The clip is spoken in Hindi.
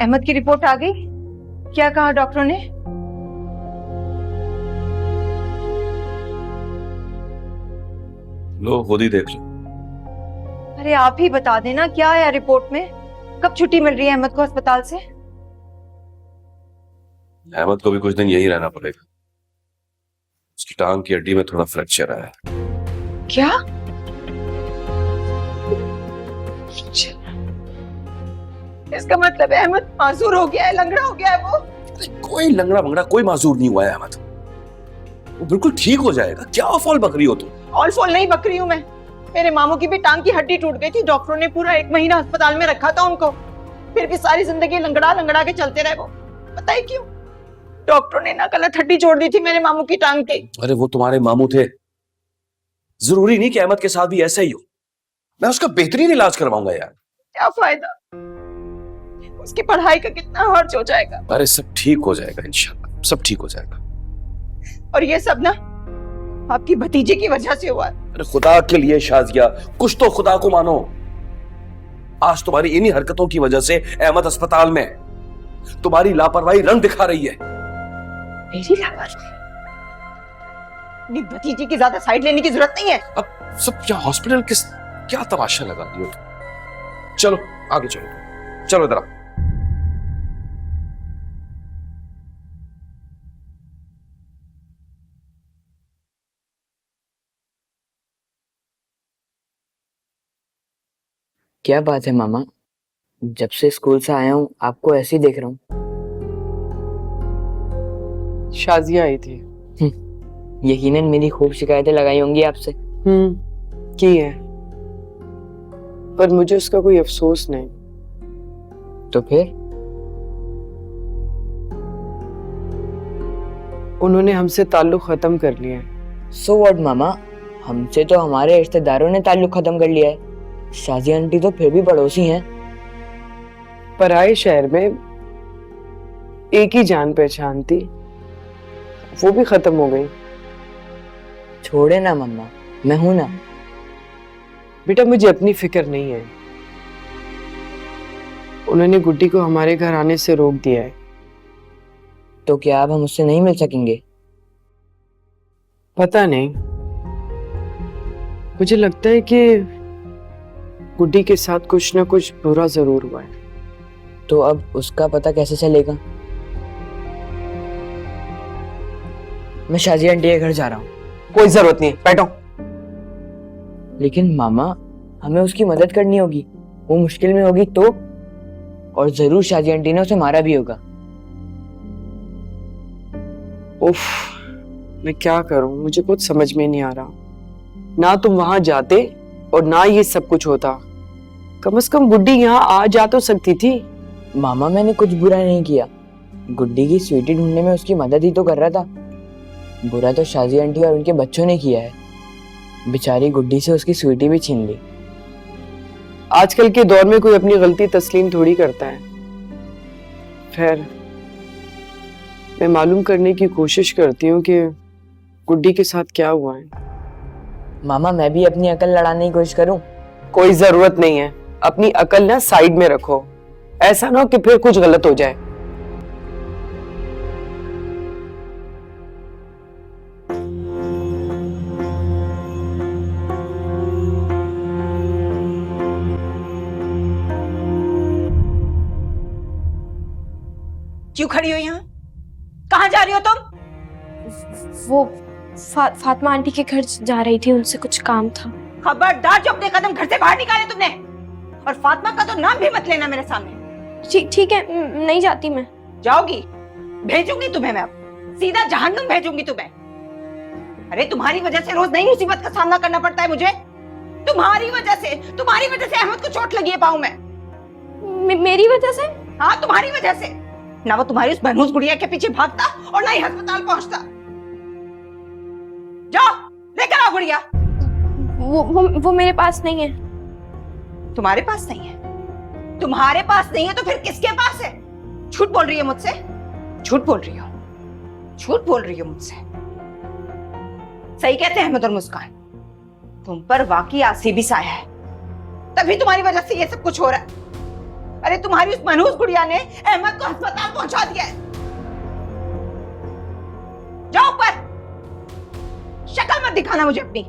अहमद की रिपोर्ट आ गई? क्या कहा डॉक्टरों ने? लो खुद ही देख लो। अरे आप ही बता देना क्या आया रिपोर्ट में। कब छुट्टी मिल रही है अहमद को अस्पताल से? अहमद को भी कुछ दिन यही रहना पड़ेगा। उसकी टांग की हड्डी में थोड़ा फ्रैक्चर आया है। क्या? इसका मतलब अहमद मासूर हो गया है, लंगड़ा हो गया है वो? कोई लंगड़ा बंगड़ा कोई माजूर नहीं हुआ है अहमद। वो बिल्कुल ठीक हो जाएगा। क्या फॉल बकरी हो तुम? ऑल फॉल नहीं बकरी हूं मैं। मेरे मामू की भी टांग की हड्डी टूट गई थी। डॉक्टरों ने पूरा 1 महीना अस्पताल में रखा था उनको। फिर भी सारी जिंदगी लंगड़ा लंगड़ा के चलते रहे वो। पता है क्यों? डॉक्टरों ने ना गलत हड्डी जोड़ दी थी मेरे मामू की टांग की। अरे वो तुम्हारे मामू थे। जरूरी नहीं कि अहमद के साथ भी ऐसा ही हो। मैं उसका बेहतरीन इलाज करवाऊंगा यार। क्या फायदा? उसकी पढ़ाई का कितना खर्च हो जाएगा। अरे सब ठीक हो जाएगा इंशाल्लाह, सब ठीक हो जाएगा। और ये सब ना आपकी भतीजे की वजह से हुआ है। अरे खुदा के लिए शाजिया, कुछ तो खुदा को मानो। आज तुम्हारी इन्हीं हरकतों की वजह से अहमद अस्पताल में है। तुम्हारी लापरवाही रंग दिखा रही है। मेरी लापरवाही? अपनी भतीजे की ज्यादा साइड लेने की जरूरत नहीं है। अब सब क्या हॉस्पिटल किस क्या तमाशा लगा दियो तुम। चलो आगे चलो, चलो इधर आओ। क्या बात है मामा, जब से स्कूल से आया हूँ आपको ऐसे ही देख रहा हूँ। शाजिया आई थी। यकीनन मेरी खूब शिकायतें लगाई होंगी आपसे। की है, पर मुझे उसका कोई अफसोस नहीं। तो फिर? उन्होंने हमसे ताल्लुक खत्म कर लिया है। सो व्हाट मामा, हमसे तो हमारे रिश्तेदारों ने ताल्लुक खत्म कर लिया है। शाजिया आंटी तो फिर भी पड़ोसी हैं। पराए शहर में एक ही जान पहचान थी, वो भी खत्म हो गई। छोड़े ना मम्मा, मैं हूं ना। बेटा मुझे अपनी फिक्र नहीं है। उन्होंने गुड्डी को हमारे घर आने से रोक दिया है। तो क्या अब हम उससे नहीं मिल सकेंगे? पता नहीं, मुझे लगता है कि गुड्डी के साथ कुछ ना कुछ बुरा जरूर हुआ है। तो अब उसका पता कैसे चलेगा? मैं शाजिया आंटी के घर जा रहा हूँ। कोई जरूरत नहीं है, बैठो। लेकिन मामा, हमें उसकी मदद करनी होगी। वो मुश्किल में होगी तो, और जरूर शाजिया आंटी ने उसे मारा भी होगा। उफ, मैं क्या करूं, मुझे कुछ समझ में नहीं आ रहा। ना तुम वहां जाते और ना ये सब कुछ होता। कम से कम गुड्डी यहाँ आ जा तो सकती थी। मामा, मैंने कुछ बुरा नहीं किया। गुड्डी की स्वीटी ढूंढने में उसकी मदद ही तो कर रहा था। बुरा तो शाजिया आंटी और उनके बच्चों ने किया है। बेचारी गुड्डी से उसकी स्वीटी भी छीन ली। आजकल के दौर में कोई अपनी गलती तस्लीम थोड़ी करता है। खैर, मैं मालूम करने की कोशिश करती हूँ कि गुड्डी के साथ क्या हुआ है। मामा, मैं भी अपनी अकल लड़ाने की कोशिश करूं? कोई जरूरत नहीं है, अपनी अकल ना साइड में रखो। ऐसा ना हो कि फिर कुछ गलत हो जाए। क्यों खड़ी हो यहाँ? कहाँ जा रही हो तुम? वो फातिमा आंटी के घर जा रही थी, उनसे कुछ काम था। खबरदार जो अपने कदम घर से बाहर निकाले तुमने। और फातिमा का तो नाम भी मत लेना मेरे सामने। ठीक है, नहीं जाती मैं। जाओगी? भेजूंगी तुम्हें मैं अब। सीधा जहन्नुम भेजूंगी तुम्हें। अरे तुम्हारी वजह से रोज नई मुसीबत का सामना करना पड़ता है मुझे। तुम्हारी वजह से अहमद को चोट लगी है पाँव में। मेरी वजह से? हाँ, तुम्हारी वजह से। ना वो तुम्हारी उस बहनूस गुड़िया के पीछे भागता और ना ही अस्पताल पहुंचता। जाओ लेकर आओ गुड़िया। वो मेरे पास नहीं है। तुम्हारे पास नहीं है? तुम्हारे पास नहीं है तो फिर किसके पास है? झूठ बोल रही है मुझसे। झूठ बोल रही हो, झूठ बोल रही हो मुझसे। सही कहते हैं अहमद और मुस्कान, तुम पर वाकई आसिबी साया है। तभी तुम्हारी वजह से ये सब कुछ हो रहा है। अरे तुम्हारी उस मनहूस गुड़िया ने अहमद को अस्पताल पहुंचा दिया है। जाओ ऊपर, शक्ल मत दिखाना मुझे अपनी।